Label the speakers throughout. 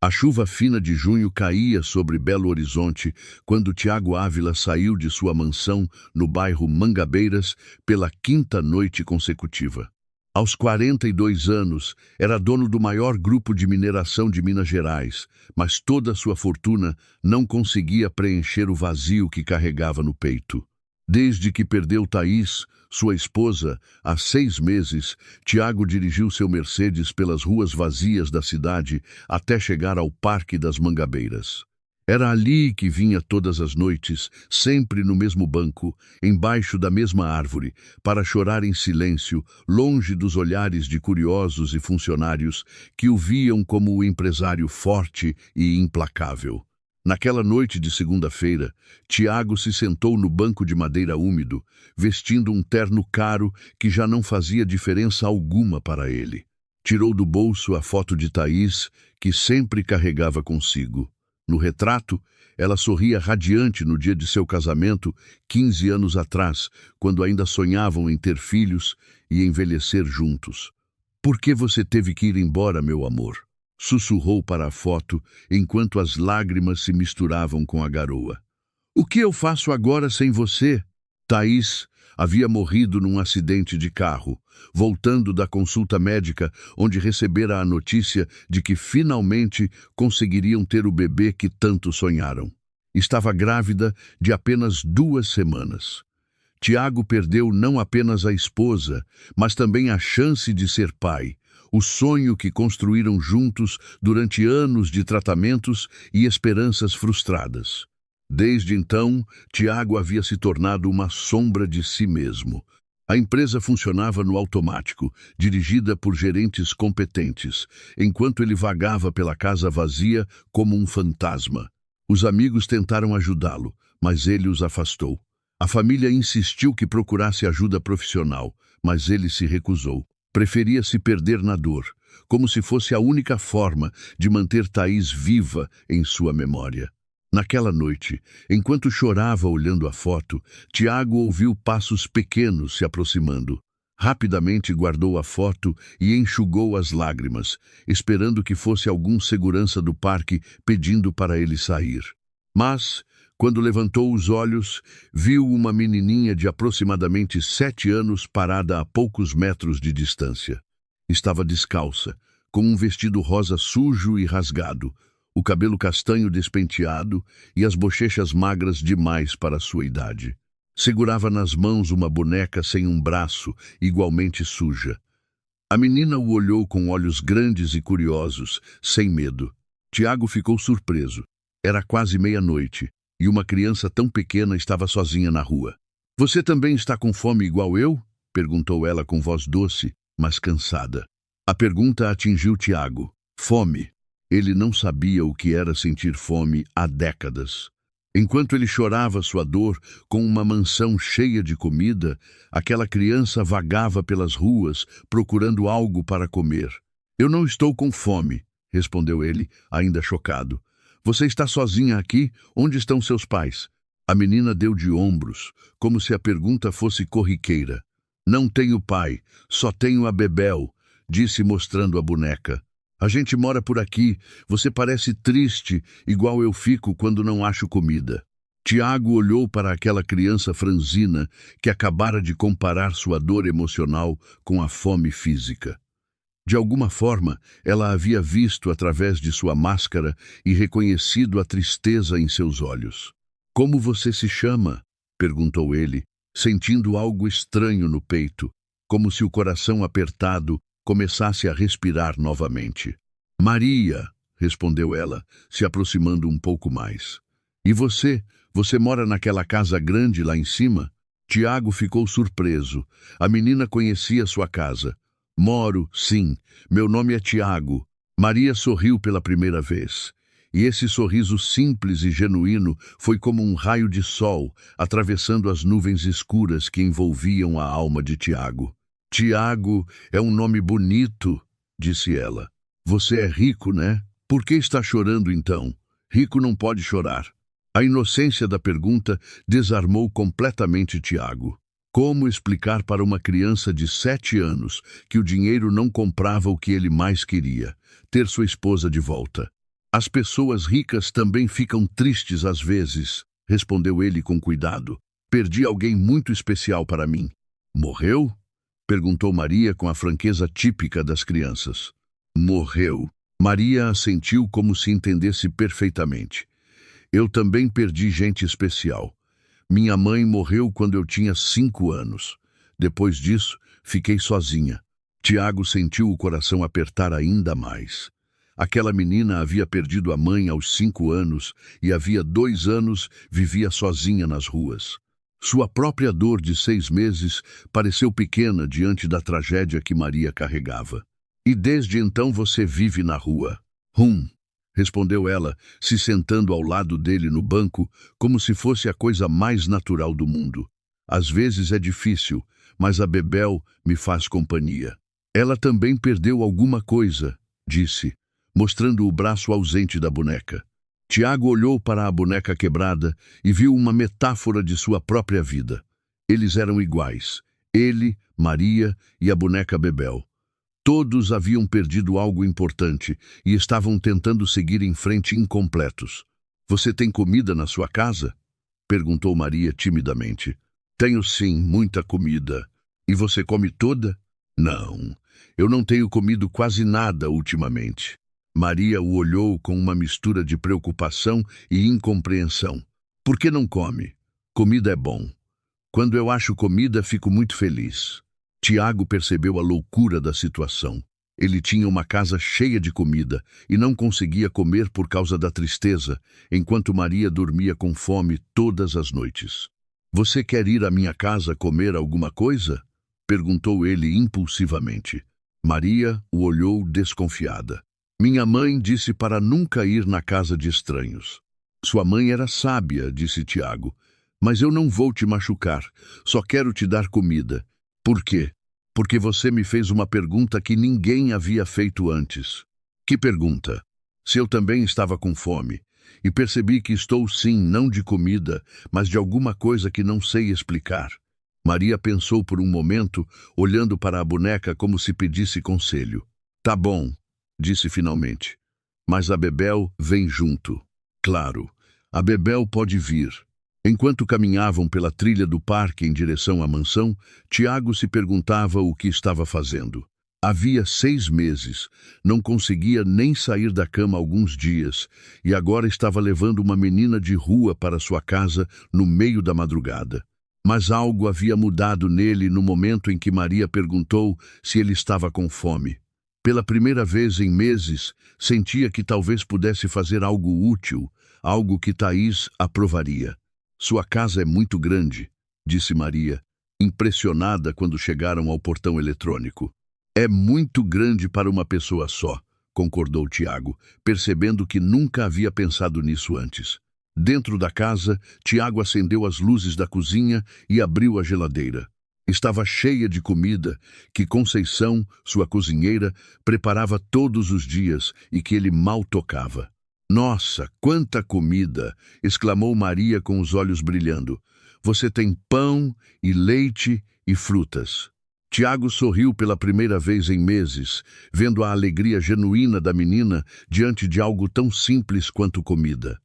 Speaker 1: A chuva fina de junho caía sobre Belo Horizonte quando Tiago Ávila saiu de sua mansão no bairro Mangabeiras pela quinta noite consecutiva. Aos 42 anos, era dono do maior grupo de mineração de Minas Gerais, mas toda sua fortuna não conseguia preencher o vazio que carregava no peito. Desde que perdeu Thaís, sua esposa, há 6 meses, Tiago dirigiu seu Mercedes pelas ruas vazias da cidade até chegar ao Parque das Mangabeiras. Era ali que vinha todas as noites, sempre no mesmo banco, embaixo da mesma árvore, para chorar em silêncio, longe dos olhares de curiosos e funcionários que o viam como o empresário forte e implacável. Naquela noite de segunda-feira, Tiago se sentou no banco de madeira úmido, vestindo um terno caro que já não fazia diferença alguma para ele. Tirou do bolso a foto de Thaís, que sempre carregava consigo. No retrato, ela sorria radiante no dia de seu casamento, 15 anos atrás, quando ainda sonhavam em ter filhos e envelhecer juntos. "Por que você teve que ir embora, meu amor?" sussurrou para a foto, enquanto as lágrimas se misturavam com a garoa. "O que eu faço agora sem você?" Thaís havia morrido num acidente de carro, voltando da consulta médica, onde recebera a notícia de que finalmente conseguiriam ter o bebê que tanto sonharam. Estava grávida de apenas 2 semanas. Tiago perdeu não apenas a esposa, mas também a chance de ser pai, o sonho que construíram juntos durante anos de tratamentos e esperanças frustradas. Desde então, Tiago havia se tornado uma sombra de si mesmo. A empresa funcionava no automático, dirigida por gerentes competentes, enquanto ele vagava pela casa vazia como um fantasma. Os amigos tentaram ajudá-lo, mas ele os afastou. A família insistiu que procurasse ajuda profissional, mas ele se recusou. Preferia se perder na dor, como se fosse a única forma de manter Thaís viva em sua memória. Naquela noite, enquanto chorava olhando a foto, Tiago ouviu passos pequenos se aproximando. Rapidamente guardou a foto e enxugou as lágrimas, esperando que fosse algum segurança do parque pedindo para ele sair. Mas, quando levantou os olhos, viu uma menininha de aproximadamente 7 anos parada a poucos metros de distância. Estava descalça, com um vestido rosa sujo e rasgado, o cabelo castanho despenteado e as bochechas magras demais para sua idade. Segurava nas mãos uma boneca sem um braço, igualmente suja. A menina o olhou com olhos grandes e curiosos, sem medo. Tiago ficou surpreso. Era quase meia-noite, e uma criança tão pequena estava sozinha na rua. "Você também está com fome igual eu?" perguntou ela com voz doce, mas cansada. A pergunta atingiu Tiago. Fome. Ele não sabia o que era sentir fome há décadas. Enquanto ele chorava sua dor com uma mansão cheia de comida, aquela criança vagava pelas ruas procurando algo para comer. "Eu não estou com fome", respondeu ele, ainda chocado. "Você está sozinha aqui? Onde estão seus pais?" A menina deu de ombros, como se a pergunta fosse corriqueira. "Não tenho pai, só tenho a Bebel", disse mostrando a boneca. "A gente mora por aqui, você parece triste, igual eu fico quando não acho comida." Tiago olhou para aquela criança franzina que acabara de comparar sua dor emocional com a fome física. De alguma forma, ela havia visto através de sua máscara e reconhecido a tristeza em seus olhos. "Como você se chama?" perguntou ele, sentindo algo estranho no peito, como se o coração apertado começasse a respirar novamente. "Maria", respondeu ela, se aproximando um pouco mais. "E você? Você mora naquela casa grande lá em cima?" Tiago ficou surpreso. A menina conhecia sua casa. "Moro, sim. Meu nome é Tiago." Maria sorriu pela primeira vez. E esse sorriso simples e genuíno foi como um raio de sol atravessando as nuvens escuras que envolviam a alma de Tiago. "Tiago é um nome bonito", disse ela. "Você é rico, né? Por que está chorando então? Rico não pode chorar." A inocência da pergunta desarmou completamente Tiago. Como explicar para uma criança de 7 anos que o dinheiro não comprava o que ele mais queria, ter sua esposa de volta? As pessoas ricas também ficam tristes às vezes, respondeu ele com cuidado. Perdi alguém muito especial para mim. Morreu? Perguntou Maria com a franqueza típica das crianças. Morreu. Maria assentiu como se entendesse perfeitamente. Eu também perdi gente especial. Minha mãe morreu quando eu tinha 5 anos. Depois disso, fiquei sozinha. Tiago sentiu o coração apertar ainda mais. Aquela menina havia perdido a mãe aos 5 anos e havia 2 anos vivia sozinha nas ruas. Sua própria dor de 6 meses pareceu pequena diante da tragédia que Maria carregava. E desde então você vive na rua? Respondeu ela, se sentando ao lado dele no banco, como se fosse a coisa mais natural do mundo. Às vezes é difícil, mas a Bebel me faz companhia. Ela também perdeu alguma coisa, disse, mostrando o braço ausente da boneca. Tiago olhou para a boneca quebrada e viu uma metáfora de sua própria vida. Eles eram iguais, ele, Maria e a boneca Bebel. Todos haviam perdido algo importante e estavam tentando seguir em frente incompletos. Você tem comida na sua casa? Perguntou Maria timidamente. Tenho sim, muita comida. E você come toda? Não, eu não tenho comido quase nada ultimamente. Maria o olhou com uma mistura de preocupação e incompreensão. Por que não come? Comida é bom. Quando eu acho comida, fico muito feliz. Tiago percebeu a loucura da situação. Ele tinha uma casa cheia de comida e não conseguia comer por causa da tristeza, enquanto Maria dormia com fome todas as noites. Você quer ir à minha casa comer alguma coisa? Perguntou ele impulsivamente. Maria o olhou desconfiada. Minha mãe disse para nunca ir na casa de estranhos. Sua mãe era sábia, disse Tiago, mas eu não vou te machucar, só quero te dar comida. Por quê? Porque você me fez uma pergunta que ninguém havia feito antes. Que pergunta? Se eu também estava com fome, e percebi que estou sim, não de comida, mas de alguma coisa que não sei explicar. Maria pensou por um momento, olhando para a boneca como se pedisse conselho. Tá bom, disse finalmente. Mas a Bebel vem junto. Claro, a Bebel pode vir. Enquanto caminhavam pela trilha do parque em direção à mansão, Tiago se perguntava o que estava fazendo. Havia 6 meses, não conseguia nem sair da cama alguns dias, e agora estava levando uma menina de rua para sua casa no meio da madrugada. Mas algo havia mudado nele no momento em que Maria perguntou se ele estava com fome. Pela primeira vez em meses, sentia que talvez pudesse fazer algo útil, algo que Thaís aprovaria. Sua casa é muito grande, disse Maria, impressionada quando chegaram ao portão eletrônico. É muito grande para uma pessoa só, concordou Tiago, percebendo que nunca havia pensado nisso antes. Dentro da casa, Tiago acendeu as luzes da cozinha e abriu a geladeira. Estava cheia de comida que Conceição, sua cozinheira, preparava todos os dias e que ele mal tocava. Nossa, quanta comida! Exclamou Maria com os olhos brilhando. Você tem pão e leite e frutas. Tiago sorriu pela primeira vez em meses, vendo a alegria genuína da menina diante de algo tão simples quanto comida.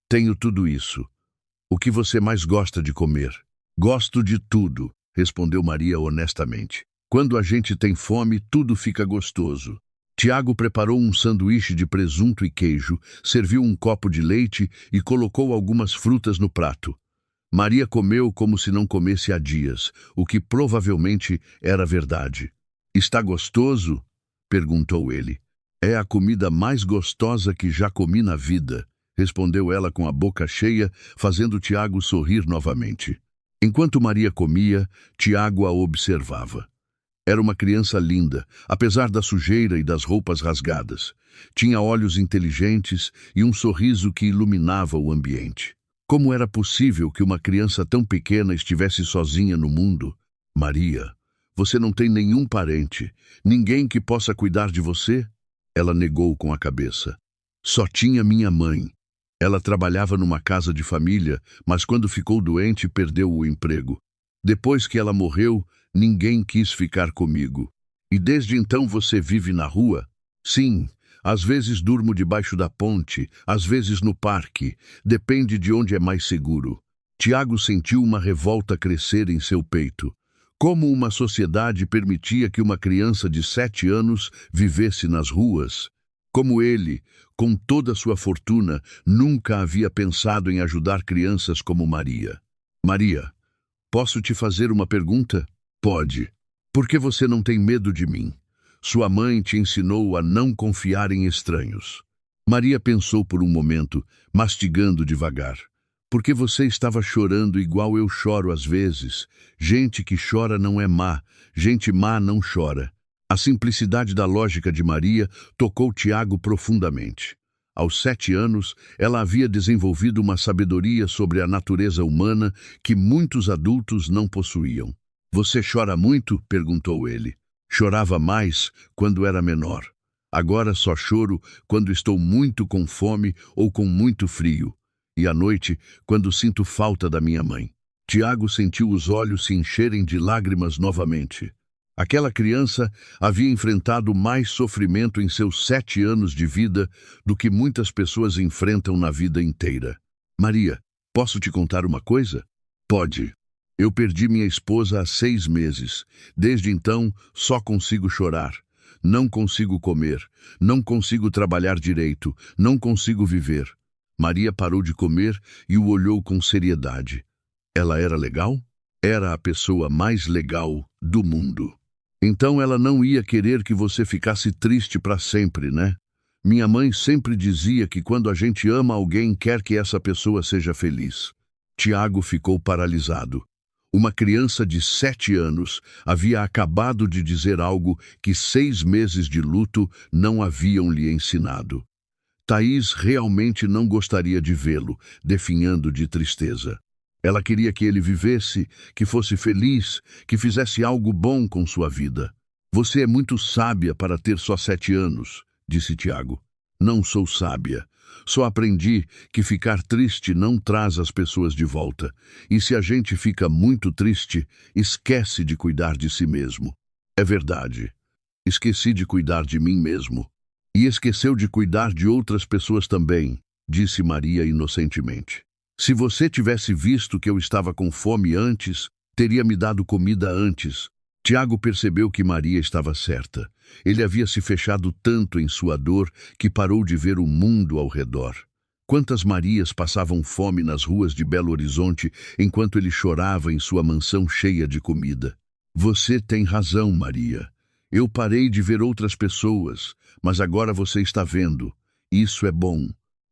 Speaker 1: Tenho tudo isso. O que você mais gosta de comer? Gosto de tudo, respondeu Maria honestamente. Quando a gente tem fome, tudo fica gostoso. Tiago preparou um sanduíche de presunto e queijo, serviu um copo de leite e colocou algumas frutas no prato. Maria comeu como se não comesse há dias, o que provavelmente era verdade. Está gostoso? Perguntou ele. É a comida mais gostosa que já comi na vida, respondeu ela com a boca cheia, fazendo Tiago sorrir novamente. Enquanto Maria comia, Tiago a observava. Era uma criança linda, apesar da sujeira e das roupas rasgadas. Tinha olhos inteligentes e um sorriso que iluminava o ambiente. Como era possível que uma criança tão pequena estivesse sozinha no mundo? Maria, você não tem nenhum parente, ninguém que possa cuidar de você? Ela negou com a cabeça. Só tinha minha mãe. Ela trabalhava numa casa de família, mas quando ficou doente perdeu o emprego. Depois que ela morreu, ninguém quis ficar comigo. E desde então você vive na rua? Sim, Às vezes durmo debaixo da ponte, às vezes no parque. Depende de onde é mais seguro. Tiago sentiu uma revolta crescer em seu peito. Como uma sociedade permitia que uma criança de 7 anos vivesse nas ruas? Como ele, com toda a sua fortuna, nunca havia pensado em ajudar crianças como Maria. Maria, posso te fazer uma pergunta? Pode. Por que você não tem medo de mim? Sua mãe te ensinou a não confiar em estranhos. Maria pensou por um momento, mastigando devagar. Porque você estava chorando igual eu choro às vezes. Gente que chora não é má, gente má não chora. A simplicidade da lógica de Maria tocou Tiago profundamente. Aos 7 anos, ela havia desenvolvido uma sabedoria sobre a natureza humana que muitos adultos não possuíam. Você chora muito? Perguntou ele. Chorava mais quando era menor. Agora só choro quando estou muito com fome ou com muito frio. E à noite, quando sinto falta da minha mãe. Tiago sentiu os olhos se encherem de lágrimas novamente. Aquela criança havia enfrentado mais sofrimento em seus 7 anos de vida do que muitas pessoas enfrentam na vida inteira. Maria, posso te contar uma coisa? Pode. Eu perdi minha esposa há 6 meses. Desde então, só consigo chorar. Não consigo comer. Não consigo trabalhar direito. Não consigo viver. Maria parou de comer e o olhou com seriedade. Ela era legal? Era a pessoa mais legal do mundo. Então ela não ia querer que você ficasse triste para sempre, né? Minha mãe sempre dizia que quando a gente ama alguém, quer que essa pessoa seja feliz. Tiago ficou paralisado. Uma criança de 7 anos havia acabado de dizer algo que 6 meses de luto não haviam lhe ensinado. Thaís realmente não gostaria de vê-lo, definhando de tristeza. Ela queria que ele vivesse, que fosse feliz, que fizesse algo bom com sua vida. Você é muito sábia para ter só 7 anos, disse Tiago. Não sou sábia. Só aprendi que ficar triste não traz as pessoas de volta. E se a gente fica muito triste, esquece de cuidar de si mesmo. É verdade. Esqueci de cuidar de mim mesmo. E esqueceu de cuidar de outras pessoas também, disse Maria inocentemente. Se você tivesse visto que eu estava com fome antes, teria me dado comida antes. Tiago percebeu que Maria estava certa. Ele havia se fechado tanto em sua dor que parou de ver o mundo ao redor. Quantas Marias passavam fome nas ruas de Belo Horizonte enquanto ele chorava em sua mansão cheia de comida? Você tem razão, Maria. Eu parei de ver outras pessoas, mas agora você está vendo. Isso é bom.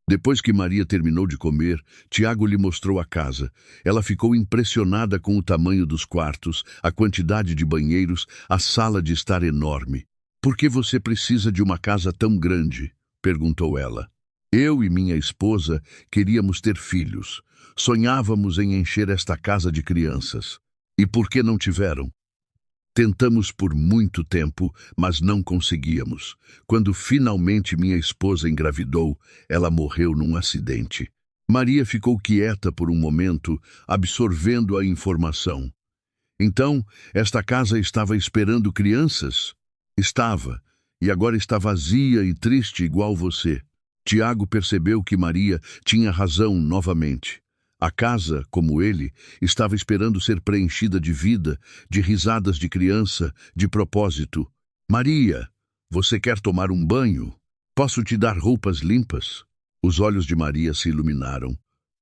Speaker 1: Depois que Maria terminou de comer, Tiago lhe mostrou a casa. Ela ficou impressionada com o tamanho dos quartos, a quantidade de banheiros, a sala de estar enorme. Por que você precisa de uma casa tão grande? Perguntou ela. Eu e minha esposa queríamos ter filhos. Sonhávamos em encher esta casa de crianças. E por que não tiveram? Tentamos por muito tempo, mas não conseguíamos. Quando finalmente minha esposa engravidou, ela morreu num acidente. Maria ficou quieta por um momento, absorvendo a informação. Então, esta casa estava esperando crianças? Estava, e agora está vazia e triste igual você. Tiago percebeu que Maria tinha razão novamente. A casa, como ele, estava esperando ser preenchida de vida, de risadas de criança, de propósito. Maria, você quer tomar um banho? Posso te dar roupas limpas? Os olhos de Maria se iluminaram.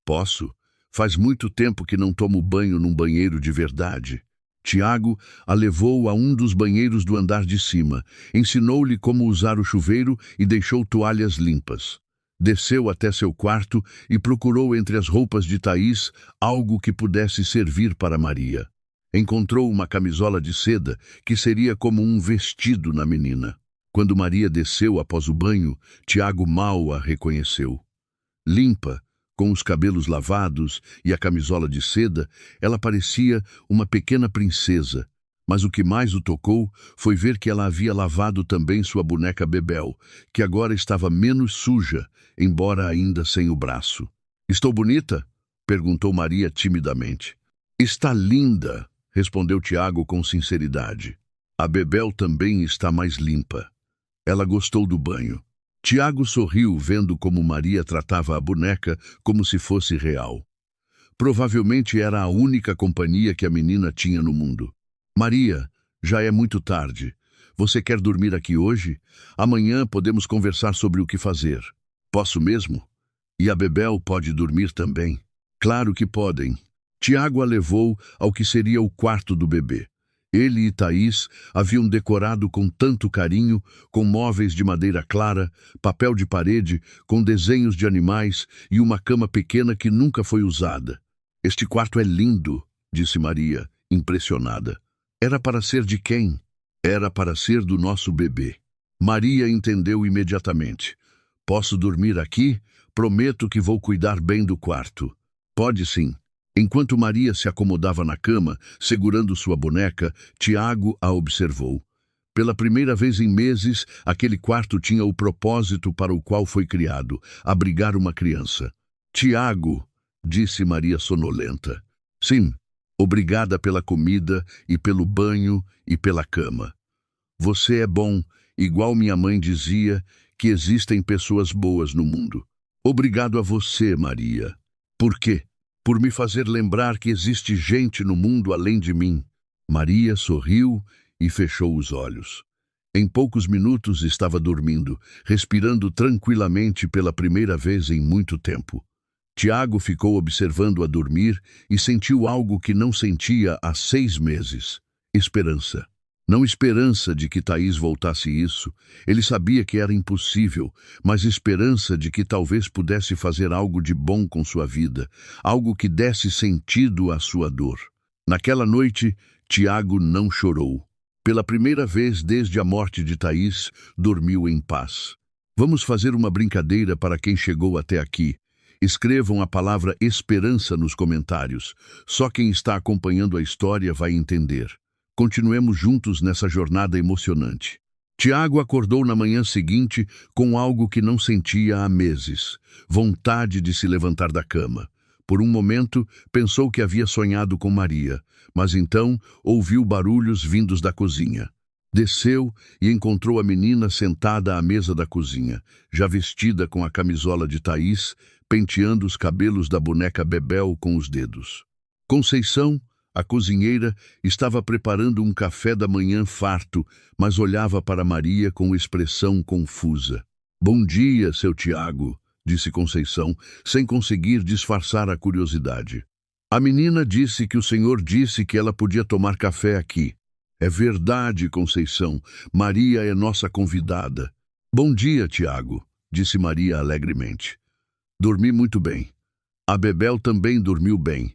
Speaker 1: Posso. Faz muito tempo que não tomo banho num banheiro de verdade. Tiago a levou a um dos banheiros do andar de cima, ensinou-lhe como usar o chuveiro e deixou toalhas limpas. Desceu até seu quarto e procurou entre as roupas de Thaís algo que pudesse servir para Maria. Encontrou uma camisola de seda que seria como um vestido na menina. Quando Maria desceu após o banho, Tiago mal a reconheceu. Limpa, com os cabelos lavados e a camisola de seda, ela parecia uma pequena princesa. Mas o que mais o tocou foi ver que ela havia lavado também sua boneca Bebel, que agora estava menos suja, embora ainda sem o braço. "Estou bonita?" perguntou Maria timidamente. "Está linda", respondeu Tiago com sinceridade. "A Bebel também está mais limpa. Ela gostou do banho." Tiago sorriu vendo como Maria tratava a boneca como se fosse real. Provavelmente era a única companhia que a menina tinha no mundo. Maria, já é muito tarde. Você quer dormir aqui hoje? Amanhã podemos conversar sobre o que fazer. Posso mesmo? E a Bebel pode dormir também? Claro que podem. Tiago a levou ao que seria o quarto do bebê. Ele e Thaís haviam decorado com tanto carinho, com móveis de madeira clara, papel de parede, com desenhos de animais e uma cama pequena que nunca foi usada. Este quarto é lindo, disse Maria, impressionada. Era para ser de quem? Era para ser do nosso bebê. Maria entendeu imediatamente. Posso dormir aqui? Prometo que vou cuidar bem do quarto. Pode sim. Enquanto Maria se acomodava na cama, segurando sua boneca, Tiago a observou. Pela primeira vez em meses, aquele quarto tinha o propósito para o qual foi criado, abrigar uma criança. Tiago, disse Maria sonolenta. Sim, obrigada pela comida e pelo banho e pela cama. Você é bom, igual minha mãe dizia, que existem pessoas boas no mundo. Obrigado a você, Maria. Por quê? Por me fazer lembrar que existe gente no mundo além de mim. Maria sorriu e fechou os olhos. Em poucos minutos estava dormindo, respirando tranquilamente pela primeira vez em muito tempo. Tiago ficou observando-a dormir e sentiu algo que não sentia há 6 meses. Esperança. Não esperança de que Thaís voltasse isso, ele sabia que era impossível, mas esperança de que talvez pudesse fazer algo de bom com sua vida, algo que desse sentido à sua dor. Naquela noite, Tiago não chorou. Pela primeira vez desde a morte de Thaís, dormiu em paz. Vamos fazer uma brincadeira para quem chegou até aqui. Escrevam a palavra esperança nos comentários. Só quem está acompanhando a história vai entender. Continuemos juntos nessa jornada emocionante. Tiago acordou na manhã seguinte com algo que não sentia há meses, vontade de se levantar da cama. Por um momento, pensou que havia sonhado com Maria, mas então ouviu barulhos vindos da cozinha. Desceu e encontrou a menina sentada à mesa da cozinha, já vestida com a camisola de Thaís, penteando os cabelos da boneca Bebel com os dedos. Conceição, a cozinheira, estava preparando um café da manhã farto, mas olhava para Maria com expressão confusa. Bom dia, seu Tiago, disse Conceição, sem conseguir disfarçar a curiosidade. A menina disse que o senhor disse que ela podia tomar café aqui. É verdade, Conceição. Maria é nossa convidada. Bom dia, Tiago, disse Maria alegremente. Dormi muito bem. A Bebel também dormiu bem.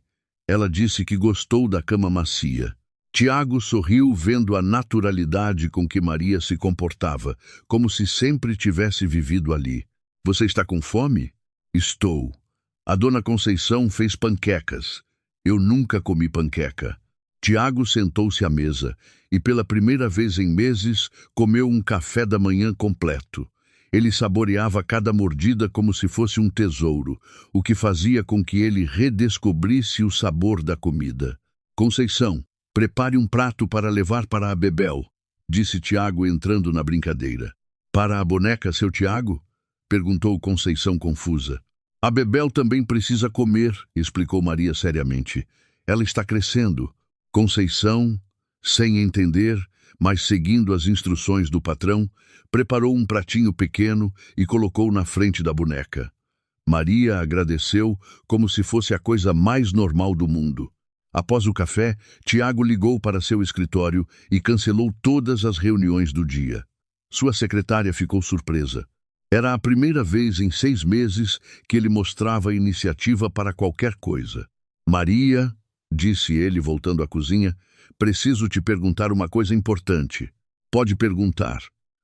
Speaker 1: Ela disse que gostou da cama macia. Tiago sorriu vendo a naturalidade com que Maria se comportava, como se sempre tivesse vivido ali. Você está com fome? Estou. A dona Conceição fez panquecas. Eu nunca comi panqueca. Tiago sentou-se à mesa e, pela primeira vez em meses, comeu um café da manhã completo. Ele saboreava cada mordida como se fosse um tesouro, o que fazia com que ele redescobrisse o sabor da comida. Conceição, prepare um prato para levar para a Bebel, disse Tiago entrando na brincadeira. Para a boneca, seu Tiago? Perguntou Conceição confusa. A Bebel também precisa comer, explicou Maria seriamente. Ela está crescendo. Conceição, sem entender, mas seguindo as instruções do patrão, preparou um pratinho pequeno e colocou na frente da boneca. Maria agradeceu como se fosse a coisa mais normal do mundo. Após o café, Tiago ligou para seu escritório e cancelou todas as reuniões do dia. Sua secretária ficou surpresa. Era a primeira vez em 6 meses que ele mostrava iniciativa para qualquer coisa. Maria, disse ele voltando à cozinha, preciso te perguntar uma coisa importante. Pode perguntar.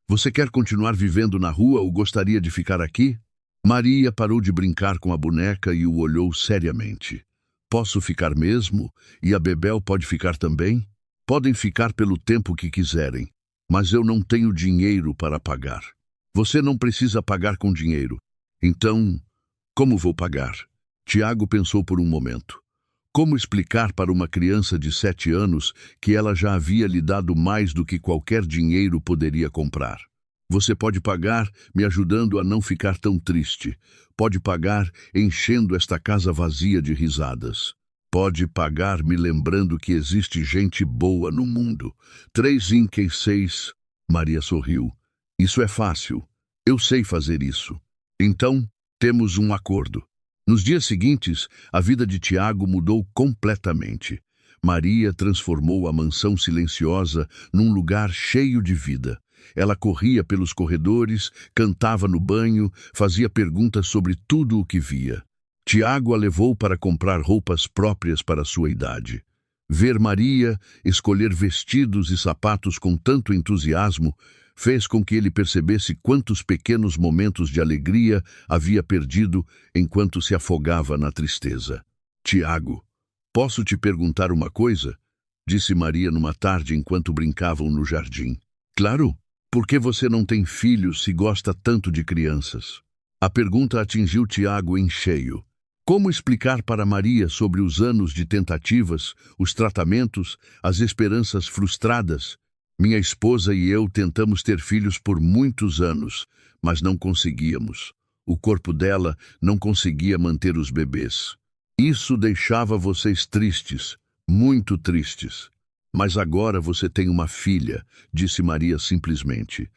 Speaker 1: Você quer continuar vivendo na rua ou gostaria de ficar aqui? Maria parou de brincar com a boneca e o olhou seriamente. Posso ficar mesmo? E a Bebel pode ficar também? Podem ficar pelo tempo que quiserem, mas eu não tenho dinheiro para pagar. Você não precisa pagar com dinheiro. Então, como vou pagar? Tiago pensou por um momento. Como explicar para uma criança de 7 anos que ela já havia lhe dado mais do que qualquer dinheiro poderia comprar? Você pode pagar me ajudando a não ficar tão triste. Pode pagar enchendo esta casa vazia de risadas. Pode pagar me lembrando que existe gente boa no mundo. 3 e 6. Maria sorriu. Isso é fácil. Eu sei fazer isso. Então, temos um acordo. Nos dias seguintes, a vida de Tiago mudou completamente. Maria transformou a mansão silenciosa num lugar cheio de vida. Ela corria pelos corredores, cantava no banho, fazia perguntas sobre tudo o que via. Tiago a levou para comprar roupas próprias para sua idade. Ver Maria escolher vestidos e sapatos com tanto entusiasmo fez com que ele percebesse quantos pequenos momentos de alegria havia perdido enquanto se afogava na tristeza. Tiago, posso te perguntar uma coisa? Disse Maria numa tarde enquanto brincavam no jardim. Claro, por que você não tem filhos se gosta tanto de crianças? A pergunta atingiu Tiago em cheio. Como explicar para Maria sobre os anos de tentativas, os tratamentos, as esperanças frustradas? Minha esposa e eu tentamos ter filhos por muitos anos, mas não conseguíamos. O corpo dela não conseguia manter os bebês. Isso deixava vocês tristes, muito tristes. Mas agora você tem uma filha, disse Maria simplesmente.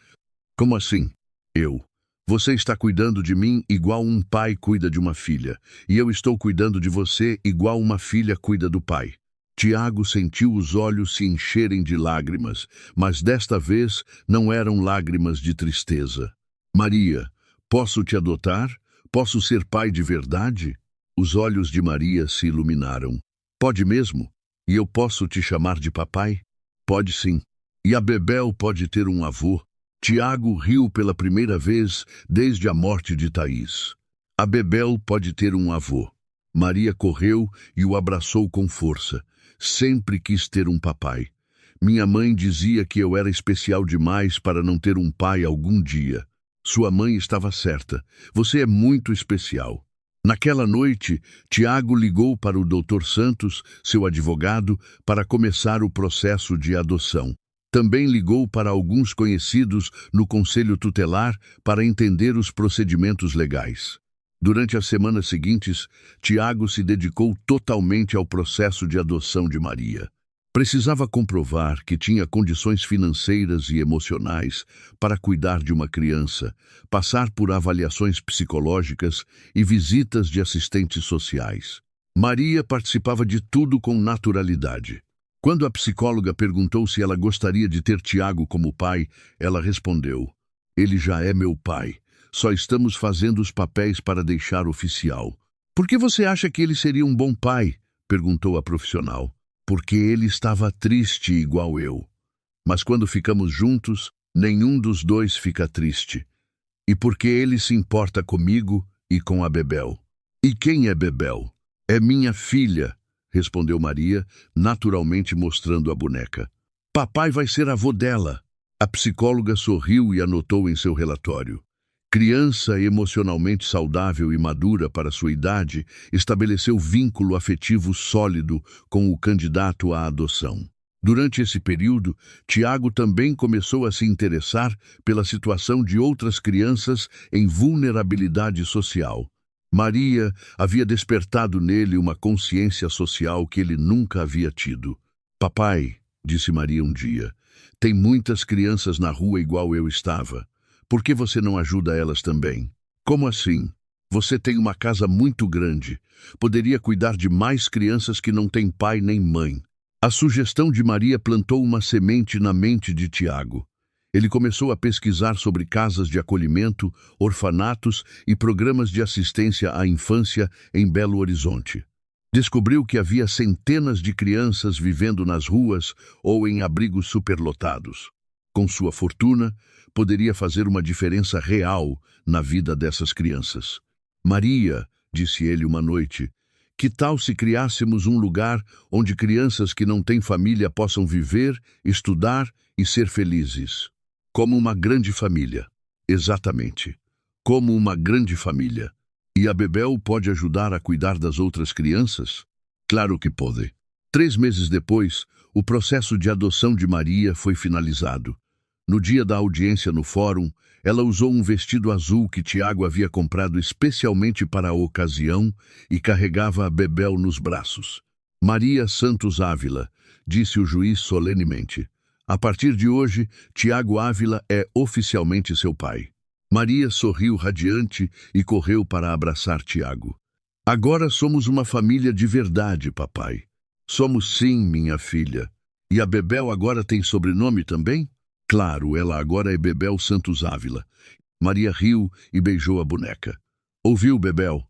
Speaker 1: Como assim? Eu. Você está cuidando de mim igual um pai cuida de uma filha, e eu estou cuidando de você igual uma filha cuida do pai. Tiago sentiu os olhos se encherem de lágrimas, mas desta vez não eram lágrimas de tristeza. Maria, posso te adotar? Posso ser pai de verdade? Os olhos de Maria se iluminaram. Pode mesmo? E eu posso te chamar de papai? Pode sim. E a Bebel pode ter um avô? Tiago riu pela primeira vez desde a morte de Thaís. A Bebel pode ter um avô. Maria correu e o abraçou com força. Sempre quis ter um papai. Minha mãe dizia que eu era especial demais para não ter um pai algum dia. Sua mãe estava certa. Você é muito especial. Naquela noite, Tiago ligou para o Dr. Santos, seu advogado, para começar o processo de adoção. Também ligou para alguns conhecidos no Conselho Tutelar para entender os procedimentos legais. Durante as semanas seguintes, Tiago se dedicou totalmente ao processo de adoção de Maria. Precisava comprovar que tinha condições financeiras e emocionais para cuidar de uma criança, passar por avaliações psicológicas e visitas de assistentes sociais. Maria participava de tudo com naturalidade. Quando a psicóloga perguntou se ela gostaria de ter Tiago como pai, ela respondeu: "Ele já é meu pai. Só estamos fazendo os papéis para deixar oficial." "Por que você acha que ele seria um bom pai?" perguntou a profissional. "Porque ele estava triste igual eu. Mas quando ficamos juntos, nenhum dos dois fica triste. E porque ele se importa comigo e com a Bebel." "E quem é Bebel?" "É minha filha", respondeu Maria, naturalmente mostrando a boneca. "Papai vai ser avô dela." A psicóloga sorriu e anotou em seu relatório: "Criança emocionalmente saudável e madura para sua idade, estabeleceu vínculo afetivo sólido com o candidato à adoção." Durante esse período, Tiago também começou a se interessar pela situação de outras crianças em vulnerabilidade social. Maria havia despertado nele uma consciência social que ele nunca havia tido. "Papai", disse Maria um dia, "tem muitas crianças na rua igual eu estava. Por que você não ajuda elas também?" "Como assim? Você tem uma casa muito grande. Poderia cuidar de mais crianças que não têm pai nem mãe." A sugestão de Maria plantou uma semente na mente de Tiago. Ele começou a pesquisar sobre casas de acolhimento, orfanatos e programas de assistência à infância em Belo Horizonte. Descobriu que havia centenas de crianças vivendo nas ruas ou em abrigos superlotados. Com sua fortuna, poderia fazer uma diferença real na vida dessas crianças. "Maria", disse ele uma noite, "que tal se criássemos um lugar onde crianças que não têm família possam viver, estudar e ser felizes? Como uma grande família." "Exatamente. Como uma grande família. E a Bebel pode ajudar a cuidar das outras crianças?" "Claro que pode." 3 meses depois, o processo de adoção de Maria foi finalizado. No dia da audiência no fórum, ela usou um vestido azul que Tiago havia comprado especialmente para a ocasião e carregava a Bebel nos braços. Maria Santos Ávila, disse o juiz solenemente. A partir de hoje, Tiago Ávila é oficialmente seu pai. Maria sorriu radiante e correu para abraçar Tiago. Agora somos uma família de verdade, papai. Somos sim, minha filha. E a Bebel agora tem sobrenome também? Claro, ela agora é Bebel Santos Ávila. Maria riu e beijou a boneca. Ouviu, Bebel?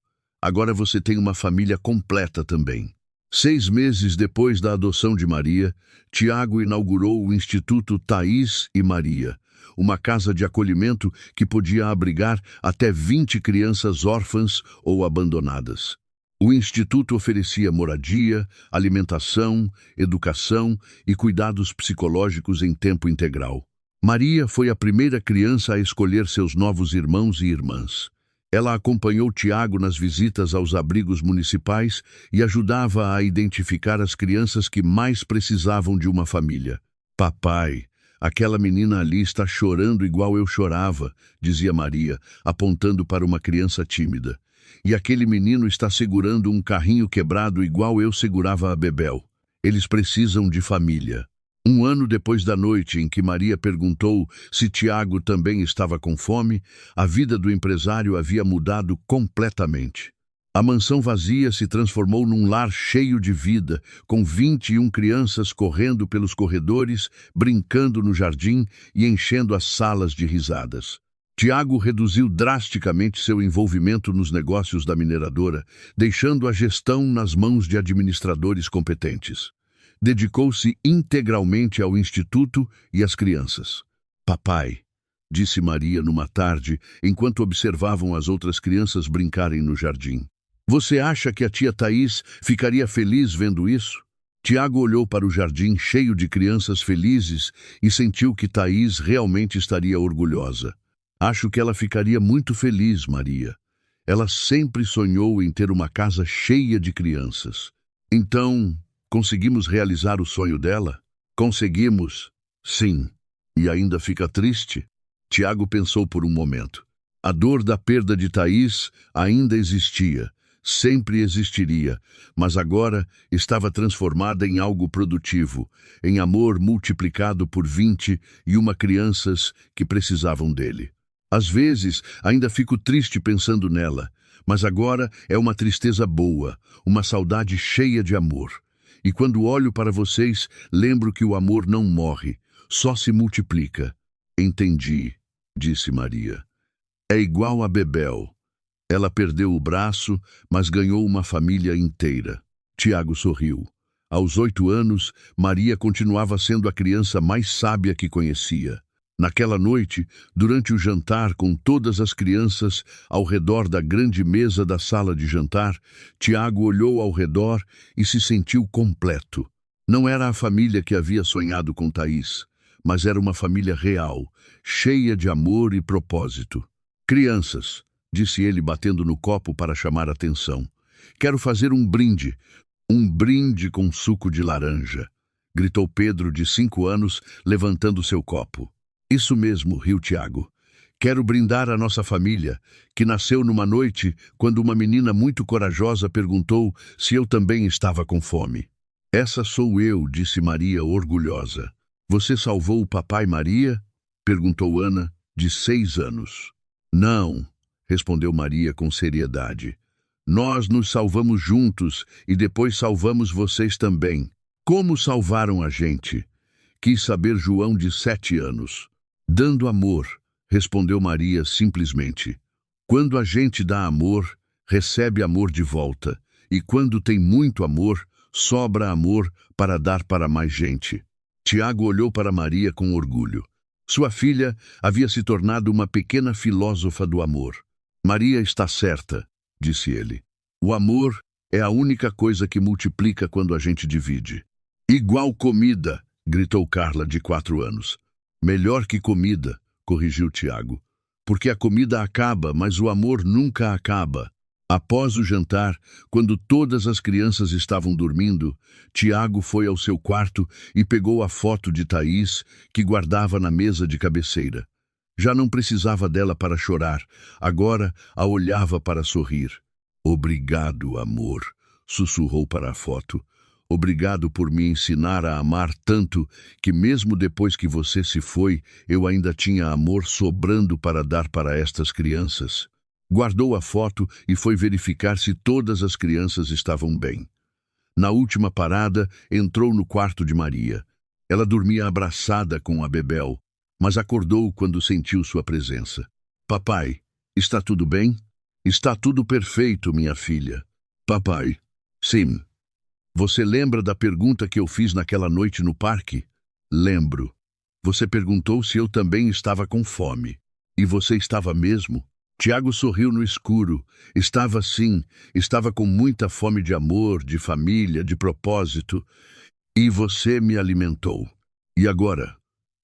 Speaker 1: Agora você tem uma família completa também. 6 meses depois da adoção de Maria, Tiago inaugurou o Instituto Thaís e Maria, uma casa de acolhimento que podia abrigar até 20 crianças órfãs ou abandonadas. O Instituto oferecia moradia, alimentação, educação e cuidados psicológicos em tempo integral. Maria foi a primeira criança a escolher seus novos irmãos e irmãs. Ela acompanhou Tiago nas visitas aos abrigos municipais e ajudava a identificar as crianças que mais precisavam de uma família. Papai, aquela menina ali está chorando igual eu chorava, dizia Maria, apontando para uma criança tímida. E aquele menino está segurando um carrinho quebrado igual eu segurava a Bebel. Eles precisam de família. 1 ano depois da noite em que Maria perguntou se Tiago também estava com fome, a vida do empresário havia mudado completamente. A mansão vazia se transformou num lar cheio de vida, com 21 crianças correndo pelos corredores, brincando no jardim e enchendo as salas de risadas. Tiago reduziu drasticamente seu envolvimento nos negócios da mineradora, deixando a gestão nas mãos de administradores competentes. Dedicou-se integralmente ao Instituto e às crianças. Papai, disse Maria numa tarde, enquanto observavam as outras crianças brincarem no jardim. Você acha que a tia Thaís ficaria feliz vendo isso? Tiago olhou para o jardim cheio de crianças felizes e sentiu que Thaís realmente estaria orgulhosa. Acho que ela ficaria muito feliz, Maria. Ela sempre sonhou em ter uma casa cheia de crianças. Então, conseguimos realizar o sonho dela? Conseguimos, sim. E ainda fica triste? Tiago pensou por um momento. A dor da perda de Thaís ainda existia, sempre existiria, mas agora estava transformada em algo produtivo, em amor multiplicado por 21 crianças que precisavam dele. Às vezes, ainda fico triste pensando nela, mas agora é uma tristeza boa, uma saudade cheia de amor. E quando olho para vocês, lembro que o amor não morre, só se multiplica. Entendi, disse Maria. É igual a Bebel. Ela perdeu o braço, mas ganhou uma família inteira. Tiago sorriu. Aos 8 anos, Maria continuava sendo a criança mais sábia que conhecia. Naquela noite, durante o jantar com todas as crianças ao redor da grande mesa da sala de jantar, Tiago olhou ao redor e se sentiu completo. Não era a família que havia sonhado com Thaís, mas era uma família real, cheia de amor e propósito. Crianças, disse ele batendo no copo para chamar a atenção. Quero fazer um brinde com suco de laranja, gritou Pedro, de 5 anos, levantando seu copo. Isso mesmo, riu Tiago. Quero brindar a nossa família, que nasceu numa noite quando uma menina muito corajosa perguntou se eu também estava com fome. Essa sou eu, disse Maria, orgulhosa. Você salvou o papai, Maria? Perguntou Ana, de 6 anos. Não, respondeu Maria com seriedade. Nós nos salvamos juntos e depois salvamos vocês também. Como salvaram a gente? Quis saber João, de 7 anos. Dando amor, respondeu Maria simplesmente. Quando a gente dá amor, recebe amor de volta. E quando tem muito amor, sobra amor para dar para mais gente. Tiago olhou para Maria com orgulho. Sua filha havia se tornado uma pequena filósofa do amor. Maria está certa, disse ele. O amor é a única coisa que multiplica quando a gente divide. Igual comida, gritou Carla, de 4 anos. Melhor que comida, corrigiu Tiago. Porque a comida acaba, mas o amor nunca acaba. Após o jantar, quando todas as crianças estavam dormindo, Tiago foi ao seu quarto e pegou a foto de Thaís, que guardava na mesa de cabeceira. Já não precisava dela para chorar, agora a olhava para sorrir. "Obrigado, amor", sussurrou para a foto. "Obrigado por me ensinar a amar tanto que mesmo depois que você se foi, eu ainda tinha amor sobrando para dar para estas crianças." Guardou a foto e foi verificar se todas as crianças estavam bem. Na última parada, entrou no quarto de Maria. Ela dormia abraçada com a Bebel, mas acordou quando sentiu sua presença. "Papai, está tudo bem?" "Está tudo perfeito, minha filha." "Papai." "Sim." "Você lembra da pergunta que eu fiz naquela noite no parque?" "Lembro. Você perguntou se eu também estava com fome. E você estava mesmo?" Tiago sorriu no escuro. Estava sim, estava com muita fome de amor, de família, de propósito. "E você me alimentou. E agora?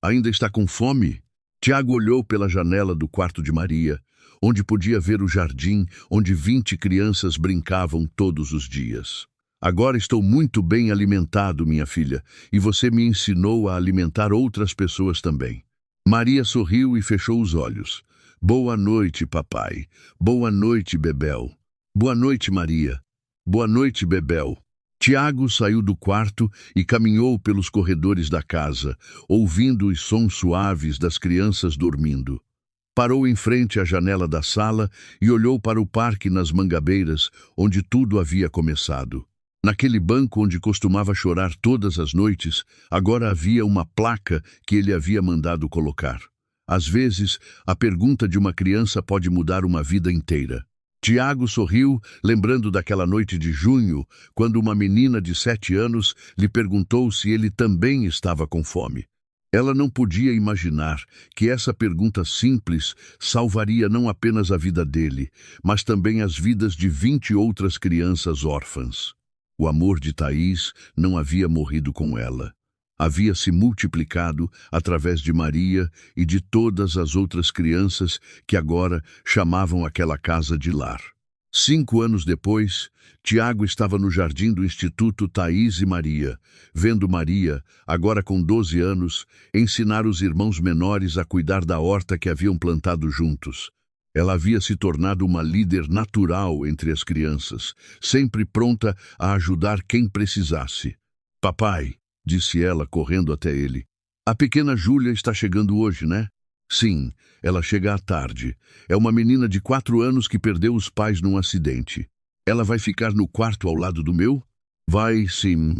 Speaker 1: Ainda está com fome?" Tiago olhou pela janela do quarto de Maria, onde podia ver o jardim onde 20 crianças brincavam todos os dias. "Agora estou muito bem alimentado, minha filha, e você me ensinou a alimentar outras pessoas também." Maria sorriu e fechou os olhos. "Boa noite, papai. Boa noite, Bebel." "Boa noite, Maria." "Boa noite, Bebel." Tiago saiu do quarto e caminhou pelos corredores da casa, ouvindo os sons suaves das crianças dormindo. Parou em frente à janela da sala e olhou para o parque nas Mangabeiras, onde tudo havia começado. Naquele banco onde costumava chorar todas as noites, agora havia uma placa que ele havia mandado colocar. Às vezes, a pergunta de uma criança pode mudar uma vida inteira. Tiago sorriu, lembrando daquela noite de junho, quando uma menina de 7 anos lhe perguntou se ele também estava com fome. Ela não podia imaginar que essa pergunta simples salvaria não apenas a vida dele, mas também as vidas de 20 outras crianças órfãs. O amor de Thaís não havia morrido com ela. Havia se multiplicado através de Maria e de todas as outras crianças que agora chamavam aquela casa de lar. 5 anos depois, Tiago estava no jardim do Instituto Thaís e Maria, vendo Maria, agora com 12 anos, ensinar os irmãos menores a cuidar da horta que haviam plantado juntos. Ela havia se tornado uma líder natural entre as crianças, sempre pronta a ajudar quem precisasse. "Papai", disse ela, correndo até ele, "a pequena Júlia está chegando hoje, né?" "Sim, ela chega à tarde. É uma menina de 4 anos que perdeu os pais num acidente. Ela vai ficar no quarto ao lado do meu?" "Vai, sim."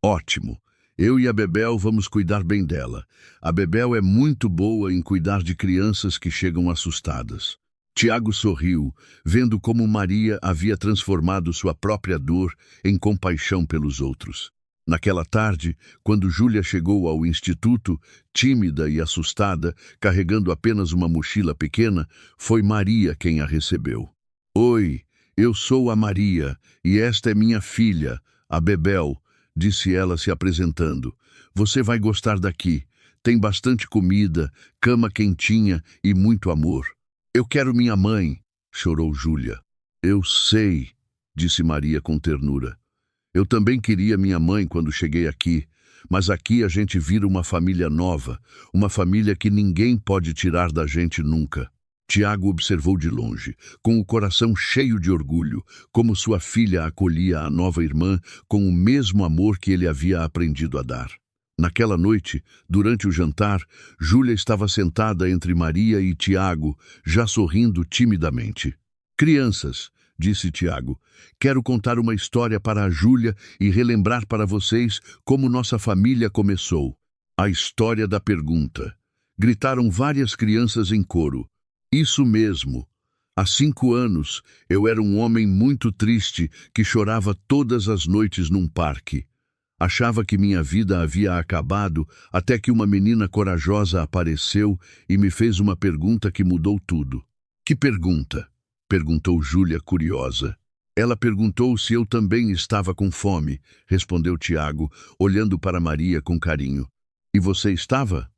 Speaker 1: "Ótimo. Eu e a Bebel vamos cuidar bem dela. A Bebel é muito boa em cuidar de crianças que chegam assustadas." Tiago sorriu, vendo como Maria havia transformado sua própria dor em compaixão pelos outros. Naquela tarde, quando Júlia chegou ao instituto, tímida e assustada, carregando apenas uma mochila pequena, foi Maria quem a recebeu. "Oi, eu sou a Maria, e esta é minha filha, a Bebel", disse ela se apresentando. "Você vai gostar daqui. Tem bastante comida, cama quentinha e muito amor." "Eu quero minha mãe", chorou Júlia. "Eu sei", disse Maria com ternura. "Eu também queria minha mãe quando cheguei aqui, mas aqui a gente vira uma família nova, uma família que ninguém pode tirar da gente nunca." Tiago observou de longe, com o coração cheio de orgulho, como sua filha acolhia a nova irmã com o mesmo amor que ele havia aprendido a dar. Naquela noite, durante o jantar, Júlia estava sentada entre Maria e Tiago, já sorrindo timidamente. "Crianças", disse Tiago, "quero contar uma história para a Júlia e relembrar para vocês como nossa família começou." "A história da pergunta", gritaram várias crianças em coro. "Isso mesmo. Há 5 anos, eu era um homem muito triste que chorava todas as noites num parque. Achava que minha vida havia acabado até que uma menina corajosa apareceu e me fez uma pergunta que mudou tudo." "Que pergunta?", perguntou Júlia, curiosa. "Ela perguntou se eu também estava com fome", respondeu Tiago, olhando para Maria com carinho. "E você estava?",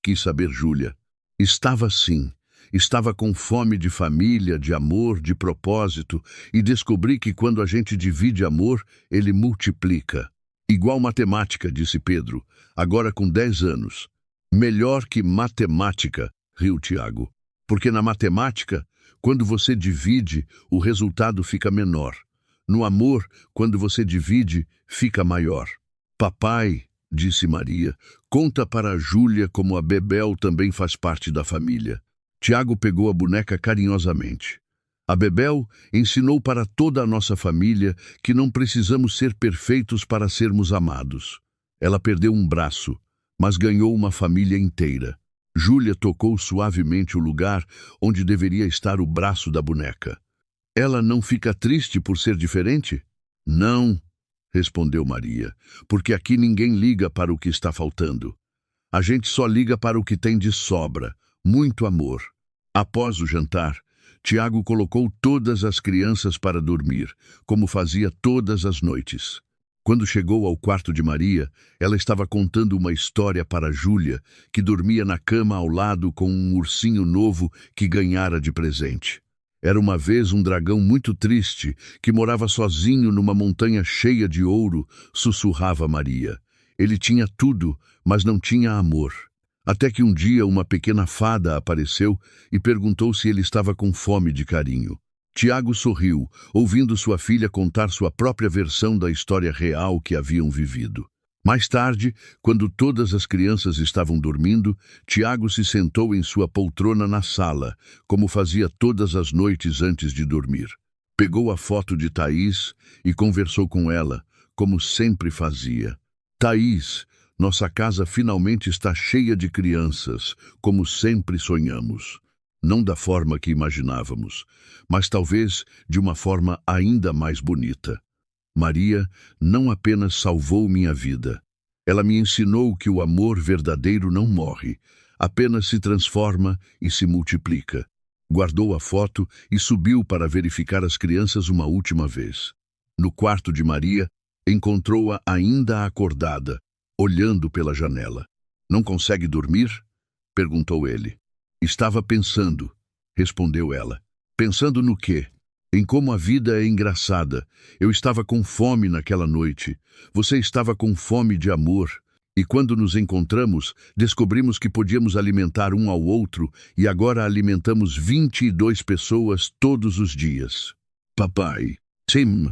Speaker 1: quis saber Júlia. "Estava sim. Estava com fome de família, de amor, de propósito, e descobri que quando a gente divide amor, ele multiplica. Igual matemática, disse Pedro, agora com 10 anos. Melhor que matemática, riu Tiago. Porque na matemática, quando você divide, o resultado fica menor. No amor, quando você divide, fica maior. Papai, disse Maria, conta para a Júlia como a Bebel também faz parte da família. Tiago pegou a boneca carinhosamente. A Bebel ensinou para toda a nossa família que não precisamos ser perfeitos para sermos amados. Ela perdeu um braço, mas ganhou uma família inteira. Júlia tocou suavemente o lugar onde deveria estar o braço da boneca. Ela não fica triste por ser diferente? Não, respondeu Maria, porque aqui ninguém liga para o que está faltando. A gente só liga para o que tem de sobra, muito amor. Após o jantar, Tiago colocou todas as crianças para dormir, como fazia todas as noites. Quando chegou ao quarto de Maria, ela estava contando uma história para Júlia, que dormia na cama ao lado com um ursinho novo que ganhara de presente. Era uma vez um dragão muito triste, que morava sozinho numa montanha cheia de ouro, sussurrava Maria. Ele tinha tudo, mas não tinha amor. Até que um dia uma pequena fada apareceu e perguntou se ele estava com fome de carinho. Tiago sorriu, ouvindo sua filha contar sua própria versão da história real que haviam vivido. Mais tarde, quando todas as crianças estavam dormindo, Tiago se sentou em sua poltrona na sala, como fazia todas as noites antes de dormir. Pegou a foto de Thaís e conversou com ela, como sempre fazia. Thaís, nossa casa finalmente está cheia de crianças, como sempre sonhamos. Não da forma que imaginávamos, mas talvez de uma forma ainda mais bonita. Maria não apenas salvou minha vida. Ela me ensinou que o amor verdadeiro não morre, apenas se transforma e se multiplica. Guardou a foto e subiu para verificar as crianças uma última vez. No quarto de Maria, encontrou-a ainda acordada, olhando pela janela. Não consegue dormir? Perguntou ele. Estava pensando, respondeu ela. Pensando no quê? Em como a vida é engraçada. Eu estava com fome naquela noite. Você estava com fome de amor. E quando nos encontramos, descobrimos que podíamos alimentar um ao outro e agora alimentamos 22 pessoas todos os dias. Papai, sim,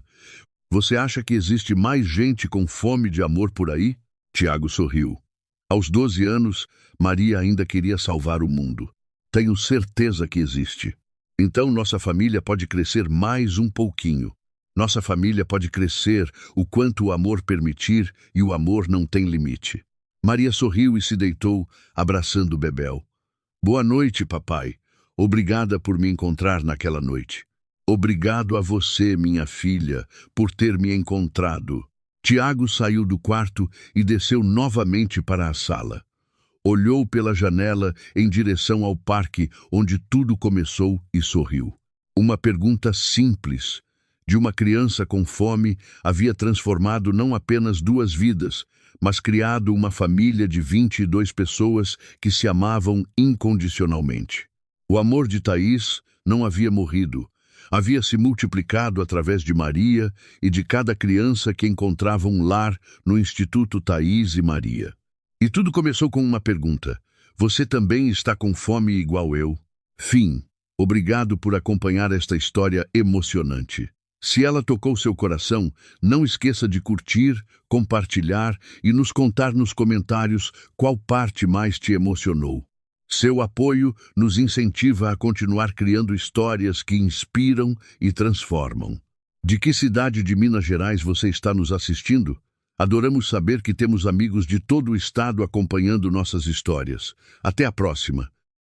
Speaker 1: você acha que existe mais gente com fome de amor por aí? Tiago sorriu. Aos 12 anos, Maria ainda queria salvar o mundo. Tenho certeza que existe. Então nossa família pode crescer mais um pouquinho. Nossa família pode crescer o quanto o amor permitir e o amor não tem limite. Maria sorriu e se deitou, abraçando Bebel. Boa noite, papai. Obrigada por me encontrar naquela noite. Obrigado a você, minha filha, por ter me encontrado. Tiago saiu do quarto e desceu novamente para a sala. Olhou pela janela em direção ao parque onde tudo começou e sorriu. Uma pergunta simples, de uma criança com fome, havia transformado não apenas 2 vidas, mas criado uma família de 22 pessoas que se amavam incondicionalmente. O amor de Thaís não havia morrido. Havia se multiplicado através de Maria e de cada criança que encontrava um lar no Instituto Thaís e Maria. E tudo começou com uma pergunta. Você também está com fome igual eu? Fim. Obrigado por acompanhar esta história emocionante. Se ela tocou seu coração, não esqueça de curtir, compartilhar e nos contar nos comentários qual parte mais te emocionou. Seu apoio nos incentiva a continuar criando histórias que inspiram e transformam. De que cidade de Minas Gerais você está nos assistindo? Adoramos saber que temos amigos de todo o estado acompanhando nossas histórias. Até a próxima!